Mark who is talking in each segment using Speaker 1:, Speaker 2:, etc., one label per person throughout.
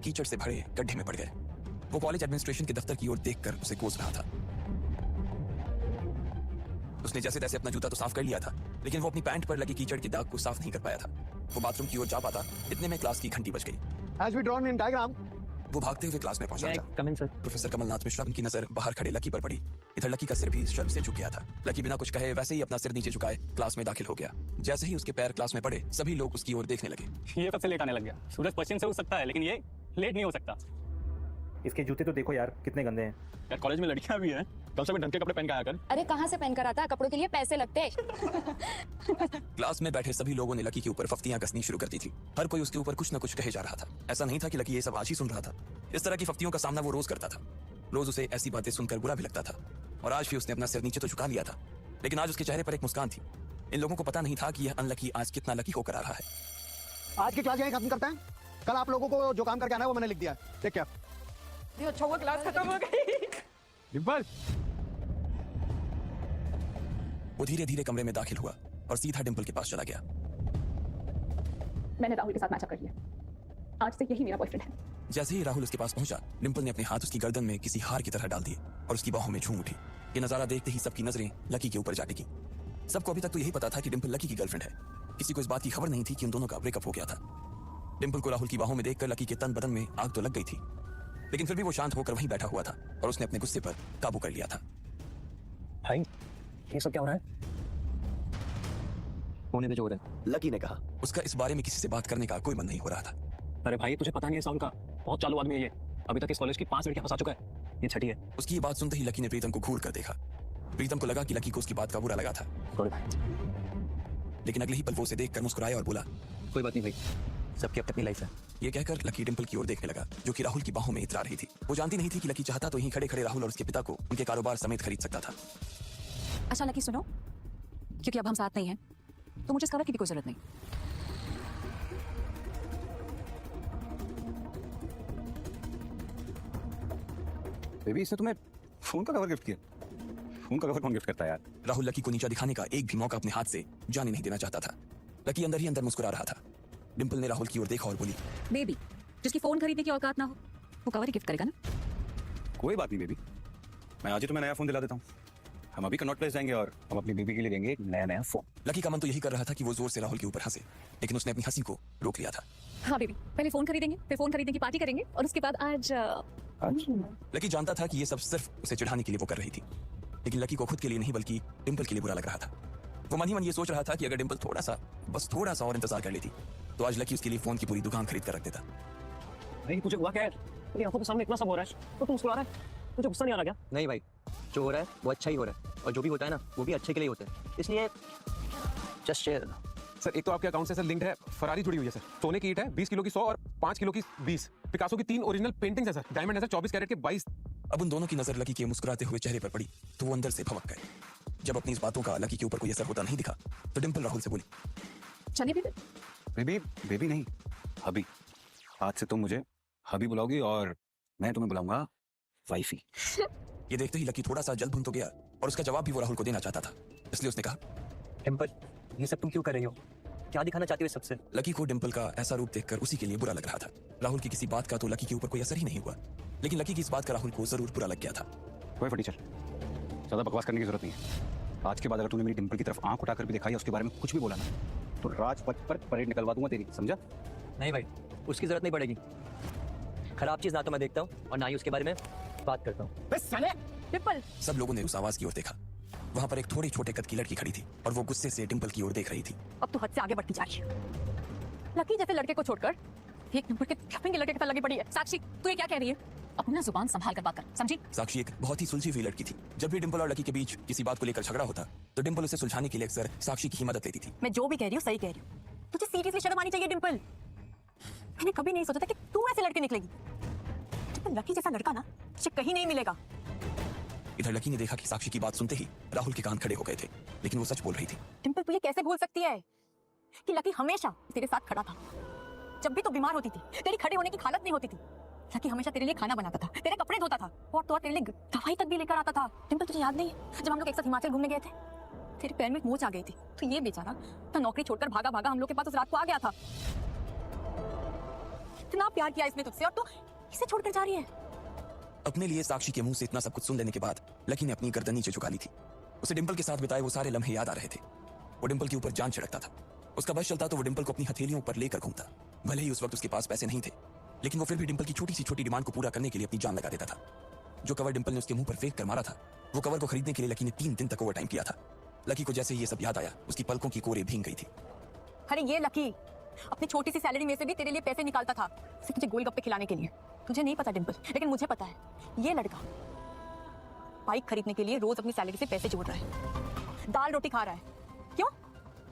Speaker 1: कीचड़ से भरे गड्ढे में पड़ गए। वो कॉलेज एडमिनिस्ट्रेशन के दफ्तर की ओर देखकर उसे कोस रहा था। उसने जैसे तैसे अपना जूता तो साफ कर लिया था, लेकिन वो अपनी पैंट पर लगी कीचड़ के दाग को साफ नहीं कर पाया था। वो बाथरूम की ओर जा पाता, इतने में क्लास की घंटी बज गई।
Speaker 2: As we drawn in diagram,
Speaker 1: वो भागते हुए क्लास में पहुंचा था।
Speaker 3: कम इन सर।
Speaker 1: प्रोफेसर कमलनाथ मिश्रा की नजर बाहर खड़े लकी पर पड़ी। इधर लकी का सिर भी शर्म से झुक गया था। लकी बिना कुछ कहे वैसे ही अपना सिर नीचे झुकाए क्लास में दाखिल हो गया। जैसे ही उसके पैर क्लास में पड़े, सभी लोग उसकी ओर देखने लगे।
Speaker 4: ये कब से लेट आने लग गया? सूरज पश्चिम से उग सकता है, लेकिन ये लेट नहीं हो सकता।
Speaker 5: इसके जूते तो देखो यार कितने गंदे हैं।
Speaker 4: यार कॉलेज में लड़कियां भी हैं, कम से कम ढंग के कपड़े पहन के आया कर।
Speaker 6: अरे कहाँ से पहन कर आता? कपड़ों के लिए पैसे लगते।
Speaker 1: क्लास में बैठे सभी लोगों ने लकी के ऊपर फफ्तियां कसनी शुरू कर दी थी। हर कोई उसके ऊपर कुछ न कुछ कहे जा रहा था। ऐसा नहीं था कि लकी ये सब आज ही सुन रहा था। इस तरह की फफ्तियों का सामना वो रोज करता था। रोज उसे ऐसी बातें सुनकर बुरा भी लगता था, और आज भी उसने अपना सिर नीचे तो झुका लिया था, लेकिन आज उसके चेहरे पर एक मुस्कान थी। इन लोगों को पता नहीं था कि यह अनलकी आज कितना लकी होकर आ रहा है।
Speaker 2: आज की क्लास यहीं खत्म करते हैं। कल आप लोगों को जो काम करके आना है वो मैंने लिख दिया है। Take care.
Speaker 6: ये अच्छा हुआ क्लास खत्म हो गई।
Speaker 4: डिम्पल,
Speaker 1: वो धीरे धीरे कमरे में दाखिल हुआ और सीधा डिम्पल के पास चला गया।
Speaker 6: मैंने राहुल के साथ मैचअप कर लिया। आज से यही मेरा बॉयफ्रेंड है।
Speaker 1: जैसे ही राहुल उसके पास पहुंचा, डिम्पल ने अपने हाथ उसकी गर्दन में किसी हार की तरह डाल दिए और उसकी बाहों में झूम उठी। ये नजारा देखते ही सबकी नजरें लकी के ऊपर जा टिकी। सबको अभी तक तो यही पता था कि डिम्पल लकी की गर्लफ्रेंड है। किसी को इस बात की खबर नहीं थी कि उन दोनों का ब्रेकअप हो गया था। डिम्पल को राहुल की बाहों में देखकर लकी के तन बदन में आग तो लग गई थी, लेकिन फिर भी वो शांत होकर वहीं बैठा हुआ था और उसने अपने गुस्से पर काबू कर लिया था।
Speaker 3: भाई ये सब क्या हो रहा है? होने दे जो हो रहा है।
Speaker 1: लकी ने कहा। उसका इस बारे में किसी से बात करने का कोई मन नहीं हो रहा था।
Speaker 3: अरे भाई तुझे पता नहीं है साउंड का, बहुत चालू आदमी है ये। अभी तक इस कॉलेज की 5 लड़कियां फंसा चुका है, ये छठी है।
Speaker 1: उसकी ये बात सुनते ही लकी ने प्रीतम को घूर कर देखा। प्रीतम को लगा कि लकी को उसकी बात का बुरा लगा था,
Speaker 3: सॉरी भाई।
Speaker 1: लेकिन अगले ही पल वो उसे देखकर मुस्कुराया और बोला,
Speaker 3: कोई बात नहीं भाई, सबकी अपनी लाइफ है।
Speaker 1: ये कहकर लकी डिम्पल की ओर देखने लगा, जो कि राहुल की बाहों में इतरा रही थी। वो जानती नहीं थी कि लकी चाहता तो यहीं खड़े खड़े राहुल और उसके पिता को उनके कारोबार समेत खरीद सकता था।
Speaker 6: अच्छा लकी सुनो, क्योंकि अब हम साथ नहीं हैं, तो मुझे इस कवर की भी कोई जरूरत नहीं।
Speaker 4: बेबी इसने तुम्हें फोन का कवर गिफ्ट किया। फोन का कवर कौन गिफ्ट करता है यार?
Speaker 1: राहुल लकी को नीचा दिखाने का एक भी मौका अपने हाथ से जाने नहीं देना चाहता था। लकी अंदर ही अंदर मुस्कुरा रहा था। डिम्पल ने राहुल की ओर देखा और बोली,
Speaker 6: बेबी जिसकी फोन खरीदने की औकात ना हो, वो कवर ही गिफ्ट करेगा ना।
Speaker 4: कोई बात नहीं बेबी, मैं आज ही तुम्हें नया फोन दिला देता हूँ। हम अभी कनॉट प्लेस जाएंगे और हम अपनी बेबी के लिए देंगे एक नया फोन।
Speaker 1: लकी का मन तो यही कर रहा था कि वो जोर से राहुल के ऊपर हंसे, लेकिन उसने अपनी हंसी को रोक लिया था।
Speaker 6: हाँ बेबी, पहले फोन खरीदेंगे, फिर फोन खरीदने की पार्टी करेंगे, और उसके बाद आज
Speaker 1: लकी जानता था कि ये सब सिर्फ उसे चिढ़ाने के लिए वो कर रही थी, लेकिन लकी को खुद के लिए नहीं बल्कि डिम्पल के लिए बुरा लग रहा था। वो मन ही मन ये सोच रहा था कि अगर डिम्पल बस थोड़ा सा और इंतजार कर लेती, तो आज लकी उसके लिए फोन की पूरी दुकान खरीद कर रख देता।
Speaker 3: भाई तुझे हुआ क्या है? तेरी आंखों के सामने इतना सब हो रहा है तो तू मुस्कुरा रहा है, तुझे गुस्सा नहीं आ रहा क्या? नहीं भाई, जो हो रहा है वो अच्छा ही हो रहा है, और जो भी होता है ना वो भी अच्छे के लिए होता है, इसलिए जस्ट शेयर।
Speaker 7: सर एक तो आपके अकाउंट से सर लिंक्ड है, फरारी जुड़ी हुई है सर। सोने की ईंट है 20 किलो की 100 और 5 किलो की 20। पिकासो की 3 ओरिजिनल पेंटिंग्स है सर। डायमंड है सर 24 कैरेट के 22।
Speaker 1: अब उन दोनों की नजर लकी के मुस्कुराते हुए चेहरे पर पड़ी तो वो अंदर से भवक गए। जब अपनी इस बातों का लकी के ऊपर कोई असर होता नहीं दिखा, तो डिम्पल राहुल से बोली,
Speaker 6: चलिए बेबी।
Speaker 4: बेबी बेबी नहीं, हबी। आज से तुम मुझे हबी बुलाओगी और मैं तुम्हें बुलाऊंगा वाइफी।
Speaker 1: ये देखते ही लकी थोड़ा सा जल भुन तो गया, और उसका जवाब भी वो राहुल को देना चाहता था, इसलिए उसने कहा,
Speaker 3: डिम्पल ये सब तुम क्यों कर रही हो? क्या दिखाना चाहती हो इस सबसे?
Speaker 1: लकी को डिम्पल का ऐसा रूप देखकर उसी के लिए बुरा लग रहा था। राहुल की किसी बात का तो लकी के ऊपर कोई असर ही नहीं हुआ, लेकिन लकी की इस बात का राहुल को जरूर बुरा लग गया था।
Speaker 4: कोई फटीचर, ज्यादा बकवास करने की जरूरत नहीं है। आज के बाद अगर तूने मेरी डिम्पल की तरफ आंख उठाकर भी दिखाई, उसके बारे में कुछ भी बोला ना, तो राजपथ पर परेड निकलवा दूंगा तेरी, समझा?
Speaker 3: नहीं भाई, उसकी जरूरत नहीं पड़ेगी। खराब चीज ना तो मैं देखता हूँ और ना ही उसके बारे में बात करता हूँ।
Speaker 6: डिम्पल।
Speaker 1: सब लोगों ने उस आवाज की ओर देखा। वहां पर एक थोड़ी छोटे कद की लड़की खड़ी थी और वो गुस्से से डिम्पल की ओर देख रही थी।
Speaker 6: अब तो हद से आगे बढ़ती जा रही है। लकी जैसे लड़के को छोड़कर एक नंबर के ठप्पिंग के लड़के के साथ लगी पड़ी है। साक्षी तू ये क्या कह रही है? अपना जुबान संभाल कर बात कर, समझी?
Speaker 1: साक्षी एक बहुत ही सुलझी हुई लड़की थी। जब भी डिम्पल और लकी के बीच किसी बात को लेकर झगड़ा होता, तो डिम्पल उसे सुलझाने के लिए अक्सर साक्षी की ही मदद लेती थी।
Speaker 6: मैं जो भी कह रही हूँ सही कह रही हूँ। तुझे सीरियसली शर्म आनी चाहिए डिम्पल। मैंने कभी नहीं सोचा था कि तू ऐसे लड़के निकलेगी। डिम्पल लकी जैसा लड़का ना तुझे कहीं नहीं मिलेगा।
Speaker 1: इधर लकी ने देखा कि साक्षी की बात सुनते ही राहुल के कान खड़े हो गए थे, लेकिन वो सच बोल रही थी।
Speaker 6: डिम्पल तू ये कैसे भूल सकती है कि लकी हमेशा तेरे साथ खड़ा था। जब भी तू बीमार होती थी, तेरी खड़े होने की हालत नहीं होती थी, लकी हमेशा तेरे लिए खाना बनाता था, तेरे कपड़े धोता था, और तो तेरे लिए दवाई तक भी लेकर आता था। डिम्पल तुझे याद नहीं है जब हम लोग एक साथ हिमाचल घूमने गए थे, तेरे पैर में मोच आ गई थी, तो ये बेचारा तो नौकरी छोड़कर भागा भागा हम लोग के पास उस रात को आ गया था। इतना प्यार किया इसने तुझसे और तू इसे छोड़कर जा रही है।
Speaker 1: अपने लिए साक्षी के मुंह से इतना सब कुछ सुन लेने के बाद लकी ने अपनी गर्दन नीचे झुका ली थी। उसे डिंपल के साथ बिताए वो सारे लम्हे याद आ रहे थे। वो डिंपल के ऊपर जान छिड़कता था। उसका बस चलता तो वो डिंपल को अपनी हथेलियों पर लेकर घूमता। भले ही उस वक्त उसके पास पैसे नहीं थे, लेकिन वो फिर भी डिंपल की छोटी सी छोटी डिमांड को पूरा करने के लिए अपनी जान लगा देता था। जो कवर डिंपल ने उसके मुंह पर फेंक कर मारा था, वो कवर को खरीदने के लिए लकी ने 3 दिन तक ओवर टाइम किया था। लकी को जैसे ये सब याद आया, उसकी पलकों की कोरें भीग गई थी।
Speaker 6: अरे ये लकी अपनी छोटी सी सैलरी में से भी तेरे लिए पैसे निकालता था, सिर्फ तुझे गोलगप्पे खिलाने के लिए। तुझे नहीं पता डिंपल, लेकिन मुझे पता है। ये लड़का बाइक खरीदने के लिए रोज अपनी सैलरी से पैसे जोड़ रहा है, दाल रोटी खा रहा है। क्यों?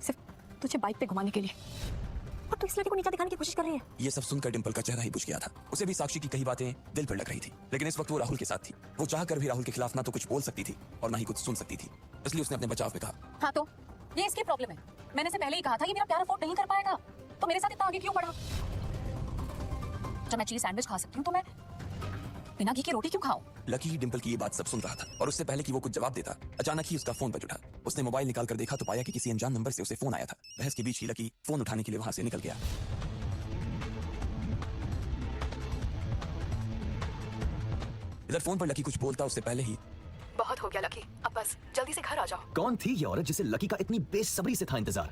Speaker 6: सिर्फ तुझे बाइक पे घुमाने के लिए। और तू इस लड़के को नीचा दिखाने की कोशिश कर रही है।
Speaker 1: ये सब सुनकर डिंपल का चेहरा ही बुझ गया था। उसे भी साक्षी की कई बातें दिल पर लग रही थी, लेकिन इस वक्त वो राहुल के साथ थी। वो चाहकर भी राहुल के खिलाफ ना तो कुछ बोल सकती थी और ना ही कुछ सुन सकती थी। इसलिए उसने अपने बचाव में कहा,
Speaker 6: हाँ तो ये इसकी प्रॉब्लम है। मैंने इसे पहले ही कहा था कि मेरा प्यार अफोर्ड नहीं कर पाएगा, तो मेरे साथ इतना आगे क्यों बढ़ा? जब मैं चीज सैंडविच खा सकती हूँ तो मैं बिना घी की रोटी क्यों खाऊं?
Speaker 1: लकी डिंपल की ये बात सब सुन रहा था और उससे पहले कि वो कुछ जवाब देता, अचानक ही उसका फोन बज उठा। उसने मोबाइल निकालकर देखा तो पाया कि किसी अनजान नंबर से उसे फोन आया था। बहस के बीच ही लकी फोन उठाने के लिए वहां से निकल गया। इधर फोन पर लकी कुछ बोलता उससे पहले ही
Speaker 6: बहुत हो गया लकी, अब बस जल्दी से घर आ जाओ।
Speaker 3: कौन थी ये औरत जिसे लकी का इतनी बेसब्री से था इंतजार?